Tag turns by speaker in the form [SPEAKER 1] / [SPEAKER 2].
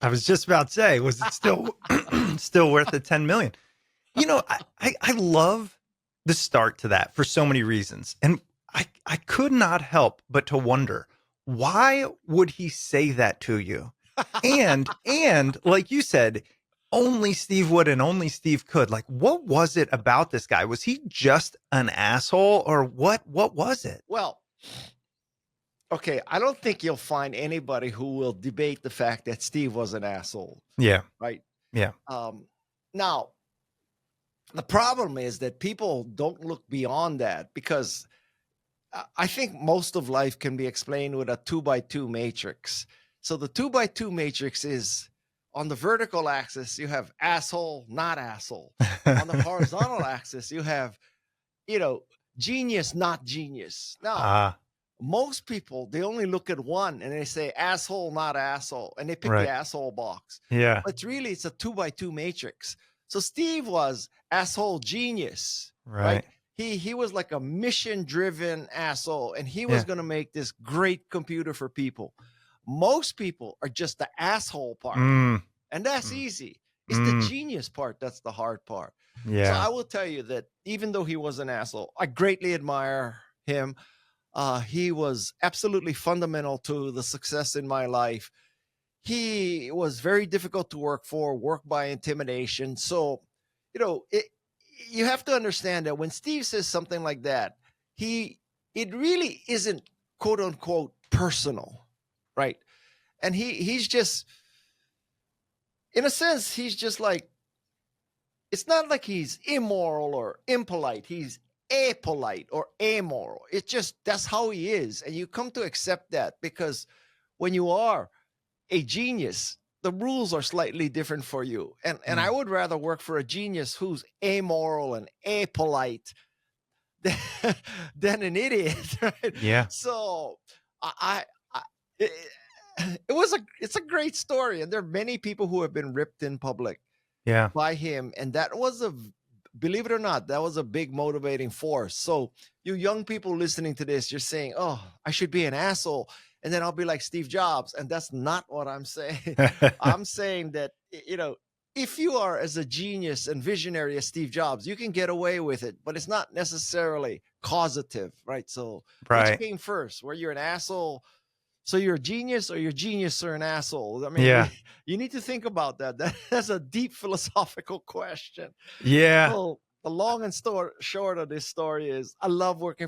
[SPEAKER 1] I was just about to say, was it still still worth the 10 million? I love the start to that for so many reasons. And I could not help but to wonder, why would he say that to you? And like you said, only Steve would and only Steve could. Like, what was it about this guy? Was he just an asshole, or what was it?
[SPEAKER 2] Well, okay, I don't think you'll find anybody who will debate the fact that Steve was an asshole,
[SPEAKER 1] Yeah.
[SPEAKER 2] right?
[SPEAKER 1] Yeah.
[SPEAKER 2] Now, the problem is that people don't look beyond that, because I think most of life can be explained with a 2x2 matrix. So the 2x2 matrix is, on the vertical axis, you have asshole, not asshole. On the horizontal axis, you have, genius, not genius. Now,
[SPEAKER 1] Ah,
[SPEAKER 2] most people, they only look at one and they say asshole, not asshole, and they pick the
[SPEAKER 1] right.
[SPEAKER 2] asshole box.
[SPEAKER 1] Yeah.
[SPEAKER 2] But really, it's a 2x2 matrix. So Steve was asshole genius, right?
[SPEAKER 1] Right.
[SPEAKER 2] He was like a mission driven asshole, and he was
[SPEAKER 1] Yeah.
[SPEAKER 2] going to make this great computer for people. Most people are just the asshole part,
[SPEAKER 1] Mm,
[SPEAKER 2] and that's
[SPEAKER 1] mm,
[SPEAKER 2] easy. It's the
[SPEAKER 1] mm.
[SPEAKER 2] genius part that's the hard part. So
[SPEAKER 1] Yeah.
[SPEAKER 2] I will tell you that even though he was an asshole, I greatly admire him. He was absolutely fundamental to the success in my life. He was very difficult to work for, work by intimidation. So, you have to understand that when Steve says something like that, it really isn't quote unquote personal, right? And he's just, in a sense, he's just like, it's not like he's immoral or impolite. He's apolite or amoral. It's just, that's how he is. And you come to accept that, because when you are a genius, the rules are slightly different for you. And I
[SPEAKER 1] Mm.
[SPEAKER 2] would rather work for a genius who's amoral and apolite than, than an idiot, right?
[SPEAKER 1] Yeah.
[SPEAKER 2] So I it, it's a great story, and there are many people who have been ripped in public
[SPEAKER 1] Yeah.
[SPEAKER 2] by him, and that was believe it or not, that was a big motivating force. So you young people listening to this, you're saying, oh, I should be an asshole, and then I'll be like Steve Jobs. And that's not what I'm saying. I'm saying that, if you are as a genius and visionary as Steve Jobs, you can get away with it, but it's not necessarily causative, right? So which
[SPEAKER 1] Right.
[SPEAKER 2] came first? Were you an asshole, so you're a genius, or you're genius or an asshole? I mean,
[SPEAKER 1] Yeah.
[SPEAKER 2] you need to think about that. That's a deep philosophical question.
[SPEAKER 1] Yeah.
[SPEAKER 2] So the long and short of this story is, I love working for